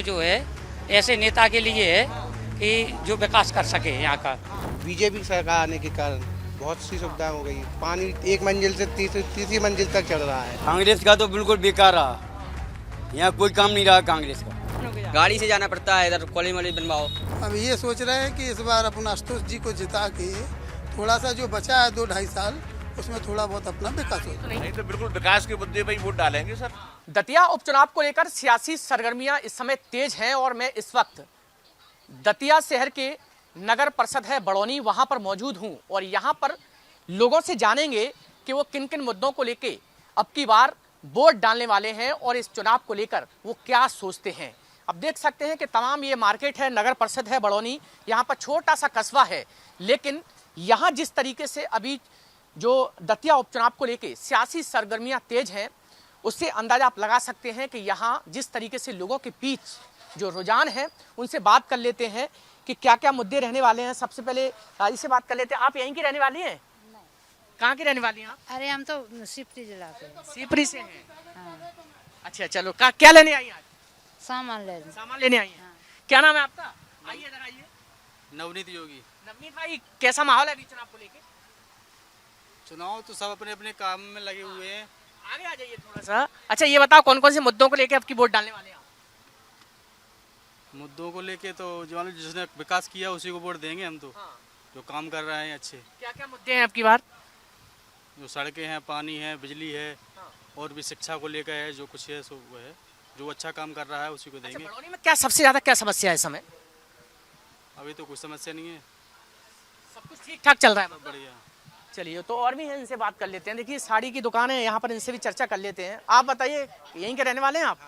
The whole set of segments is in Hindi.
तो जो है ऐसे नेता के लिए है कि जो विकास कर सके यहाँ का। बीजेपी सरकार आने के कारण बहुत सी सुविधाएं हो गई। पानी एक मंजिल से तीसरी मंजिल तक चल रहा है। कांग्रेस का तो बिल्कुल बेकार रहा, यहाँ कोई काम नहीं रहा कांग्रेस का। गाड़ी से जाना पड़ता है, इधर कॉलेज वॉलेज बनवाओ। अब ये सोच रहे हैं कि इस बार अपना आशुतोष जी को जिता के थोड़ा सा जो बचा है 2-2.5 साल, उसमें थोड़ा बहुत अपना विकास हो। नहीं तो बिल्कुल विकास के मुद्दे पर ही वोट डालेंगे सर। दतिया उपचुनाव को लेकर सियासी सरगर्मियां इस समय तेज हैं और मैं इस वक्त दतिया शहर के नगर परिषद है बड़ौनी, वहां पर मौजूद हूं और यहां पर लोगों से जानेंगे कि वो किन किन मुद्दों को लेके अब की बार वोट डालने वाले हैं और इस चुनाव को लेकर वो क्या सोचते हैं। अब देख सकते हैं कि तमाम ये मार्केट है, नगर परिषद है बड़ौनी, यहाँ पर छोटा सा कस्बा है, लेकिन यहाँ जिस तरीके से अभी जो दतिया उपचुनाव को लेके सियासी सरगर्मियां तेज हैं, उससे अंदाजा आप लगा सकते हैं कि यहाँ जिस तरीके से लोगों के बीच जो रुझान है, उनसे बात कर लेते हैं कि क्या क्या मुद्दे रहने वाले हैं। सबसे पहले राजी से बात कर लेते हैं। आप यहीं की रहने वाली हैं? कहाँ की रहने वाली हैं आप? अरे हम तो शिवपुरी जिला के। शिवपुरी से हैं? हाँ। अच्छा चलो, क्या लेने आई आज? सामान लेने आई हैं। क्या नाम है आपका? आइए इधर आइए। नवनीत योगी। नवनीत भाई, कैसा माहौल है अभी चुनाव को लेके? चुनाव तो सब अपने अपने काम में लगे हुए हैं। आगे आ जाइए थोड़ा सा। अच्छा ये बताओ, कौन कौन से मुद्दों को लेके आपकी वोट डालने वाले हैं आप? मुद्दों को लेके तो जो जिसने विकास किया उसी को वोट देंगे हम तो। हाँ। जो काम कर रहे हैं अच्छे। क्या क्या मुद्दे हैं आपकी बार? जो सड़कें हैं, पानी है, बिजली है, हाँ। और भी शिक्षा को लेकर है, जो कुछ है सो वो है। जो अच्छा काम कर रहा है उसी को देंगे। अच्छा, बड़ौनी में क्या सबसे ज्यादा क्या समस्या है इस समय? अभी तो कुछ समस्या नहीं है, सब कुछ ठीक ठाक चल रहा है। सब बढ़िया। चलिए, तो और भी हैं, इनसे बात कर लेते हैं। देखिए साड़ी की दुकान है यहाँ पर, इनसे भी चर्चा कर लेते हैं। आप बताइए, यहीं के रहने वाले हैं आप?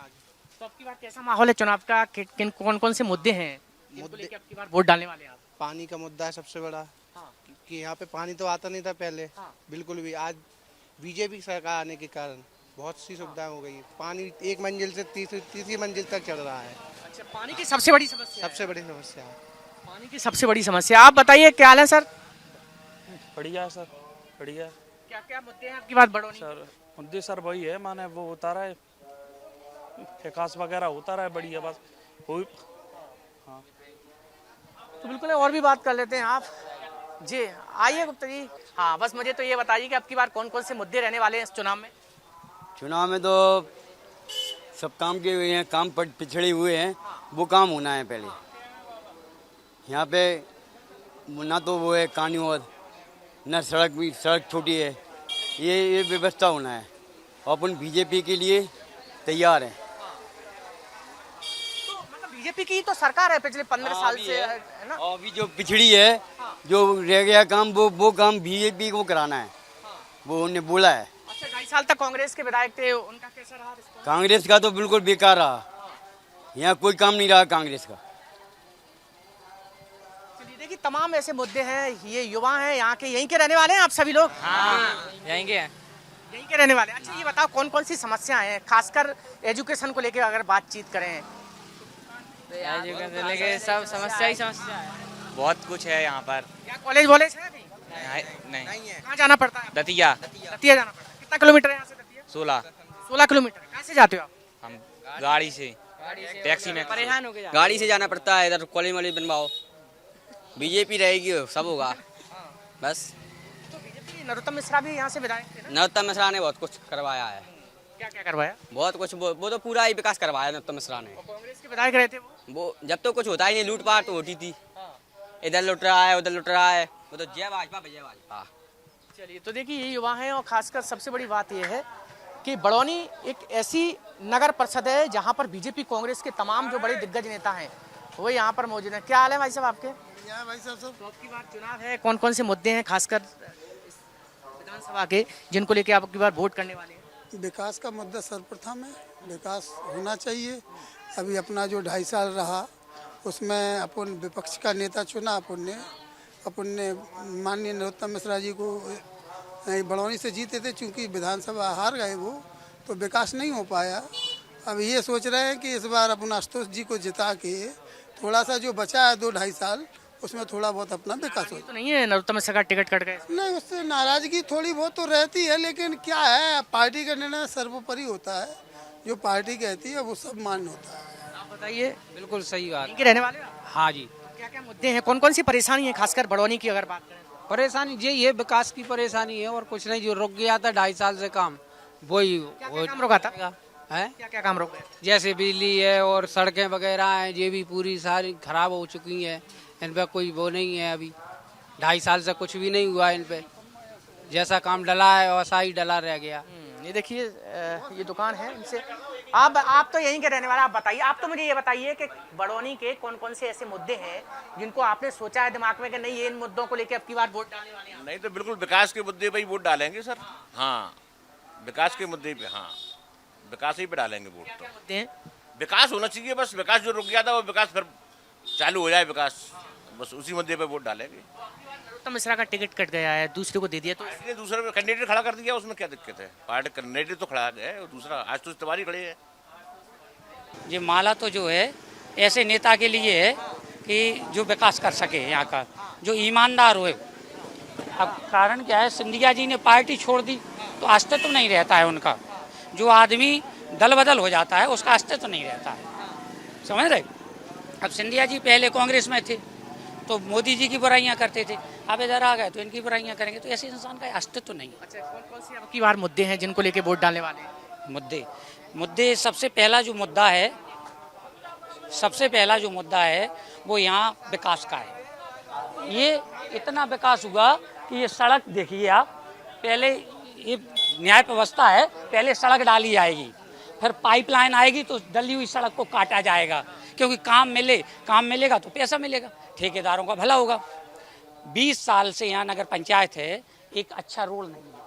तो आपकी बार कैसा माहौल है चुनाव का? किन कौन कौन से मुद्दे हैं जिनको लेके आपकी बार वोट डालने वाले हैं आप? पानी का मुद्दा है सबसे बड़ा। हाँ। कि यहाँ पे पानी तो आता नहीं था पहले। हाँ। बिल्कुल भी। आज बीजेपी सरकार आने के कारण बहुत सी सुविधाएं हो गई। पानी एक मंजिल से तीसरी मंजिल तक चल रहा है। अच्छा, पानी की सबसे बड़ी समस्या? सबसे बड़ी समस्या है पानी की सबसे बड़ी समस्या। आप बताइए, क्या हाल है सर? बढ़िया सर, बढ़िया। क्या क्या मुद्दे हैं आपकी बात बड़ौनी? सर मुद्दे सर वही है, माने वो होता रहे, विकास वगैरह होता रहे, बढ़िया बस वही। हाँ तो बिल्कुल है, और भी बात कर लेते हैं आप जी। आइए गुप्ता जी। हाँ, बस मुझे तो ये बताइए कि आपकी बार कौन कौन से मुद्दे रहने वाले हैं इस चुनाव में? चुनाव में तो सब काम किए हुए हैं, काम पिछड़े हुए हैं, वो काम होना है पहले। यहाँ पे ना तो वो है कानून, न सड़क छोटी है, ये व्यवस्था होना है। और अपन बीजेपी के लिए तैयार हैं। तो मतलब बीजेपी की तो सरकार है पिछले 15 साल से, है ना? और अभी जो पिछड़ी है, जो रह गया काम, वो काम बीजेपी को कराना है, वो उन्होंने बोला है। अच्छा, 2.5 साल तक कांग्रेस के विधायक थे, उनका कैसा रहा रिस्पॉन्स? कांग्रेस का तो बिल्कुल बेकार रहा, यहाँ कोई काम नहीं रहा कांग्रेस का। चलिए, देखिए तमाम ऐसे मुद्दे हैं। ये युवा हैं यहाँ के, यहीं के रहने वाले हैं आप सभी लोग? हाँ, यहीं के हैं। यहीं के रहने वाले हैं। अच्छा ये बताओ, कौन कौन सी समस्याएं हैं, खासकर एजुकेशन को लेकर अगर बातचीत करें? एजुकेशन लेके सब समस्या ही समस्या है। बहुत कुछ है यहाँ पर। क्या कॉलेज वॉलेज है अभी? नहीं है। कहाँ जाना पड़ता है? दतिया दतिया जाना पड़ता है। कितना किलोमीटर है यहाँ से दतिया? 16 किलोमीटर। कहाँ से जाते हो आप? हम गाड़ी से, टैक्सी में परेशान हो गए? गाड़ी से जाना पड़ता है, इधर कॉलेज वॉलेज बनवाओ। बीजेपी रहेगी सब होगा बस। तो बीजेपी नरोत्तम मिश्रा भी यहाँ से विधायक थे ना? नरोत्तम मिश्रा ने बहुत कुछ करवाया है। क्या क्या करवाया? बहुत कुछ, वो तो पूरा ही विकास करवाया नरोत्तम मिश्रा ने। और कांग्रेस के विधायक रहे थे वो जब तो कुछ होता ही नहीं, लूटपाट तो होती थी। इधर लुट रहा है, उधर लुट रहा है, वो तो जय भाजपा जय भाजपा। चलिए, तो देखिए ये युवा हैं और खासकर सबसे बड़ी बात यह है कि बड़ौनी एक ऐसी नगर परिषद है जहाँ पर बीजेपी कांग्रेस के तमाम जो बड़े दिग्गज नेता हैं वो यहाँ पर मौजूद हैं। क्या हाल है भाई साहब आपके? भाई साहब सब तो आपकी बार चुनाव है, कौन कौन से मुद्दे हैं खासकर विधानसभा के जिनको लेके आप आपकी बार वोट करने वाले हैं? विकास का मुद्दा सर्वप्रथम है, विकास होना चाहिए। अभी अपना जो 2.5 साल रहा उसमें अपन विपक्ष का नेता चुना, अपन ने माननीय नरोत्तम मिश्रा जी को बड़ौनी से जीते थे, चूँकि विधानसभा हार गए वो, तो विकास नहीं हो पाया। अब ये सोच रहे हैं कि इस बार अपना आशुतोष जी को जिता के थोड़ा सा जो बचा है 2-2.5 साल, उसमें थोड़ा बहुत अपना विकास हो। तो नहीं है नरोत्तम मिश्रा का टिकट कट गए? नहीं, उससे नाराजगी थोड़ी बहुत तो रहती है, लेकिन क्या है, पार्टी का निर्णय सर्वोपरि होता है। जो पार्टी कहती है वो सब मान्य होता है। बताइए, बिल्कुल सही बात। यहीं के रहने वाले हो आप? हाँ जी। क्या क्या मुद्दे हैं, कौन कौन सी परेशानी है खासकर बड़ौनी की अगर बात करें? परेशानी ये विकास की परेशानी है और कुछ नहीं। जो रुक गया था 2.5 साल से काम, वही क्या काम रुका था है। क्या काम रुक गया? जैसे बिजली है और सड़कें वगैरह हैं, ये भी पूरी सारी खराब हो चुकी हैं। इन पे कोई वो नहीं है अभी। 2.5 साल से कुछ भी नहीं हुआ इन पे। जैसा काम डला है वैसा ही डला रह गया। ये देखिए, ये दुकान है। इनसे आप तो यहीं के रहने वाले, आप बताइए, आप तो मुझे ये बताइए कि बड़ौनी के कौन कौन से ऐसे मुद्दे हैं जिनको आपने सोचा है दिमाग में कि नहीं ये इन मुद्दों को लेकर अब की बार वोट डालने वाले हैं? नहीं तो बिल्कुल विकास के मुद्दे पे ही वोट डालेंगे सर। हाँ, विकास के मुद्दे पे, हाँ विकास ही पे डालेंगे वोट। तो मुद्दे हैं? विकास होना चाहिए बस। विकास जो रुक गया था वो विकास फिर चालू हो जाए विकास, बस उसी मुद्दे पे वोट डालेंगे। तो मिश्रा का टिकट कट गया है, दूसरे को दे दिया, तो इसने दूसरे कैंडिडेट खड़ा कर दिया, उसमें क्या दिक्कत है? पार्टी कैंडिडेट तो खड़ा है और दूसरा आज तो तिवारी खड़े हैं। ये माला तो जो है ऐसे नेता के लिए है कि जो विकास कर सके यहाँ का, जो ईमानदार हो। अब कारण क्या है, सिंधिया जी ने पार्टी छोड़ दी तो अस्तित्व नहीं रहता है उनका। जो आदमी दल बदल हो जाता है उसका अस्तित्व नहीं रहता है, समझ रहे? अब सिंधिया जी पहले कांग्रेस में थे तो मोदी जी की बुराइयां करते थे, अब इधर आ गए तो इनकी बुराइयां करेंगे, तो ऐसे इंसान का अस्तित्व नहीं है। अच्छा, कौन कौन से अब की बार मुद्दे हैं जिनको लेके वोट डालने वाले हैं? मुद्दे सबसे पहला जो मुद्दा है वो यहाँ विकास का है। ये इतना विकास हुआ कि ये सड़क देखिए आप, पहले ये न्याय व्यवस्था है, पहले सड़क डाली जाएगी, फिर पाइपलाइन आएगी तो डली हुई सड़क को काटा जाएगा, क्योंकि काम मिलेगा तो पैसा मिलेगा, ठेकेदारों का भला होगा। 20 साल से यहाँ नगर पंचायत है, एक अच्छा रोड नहीं है।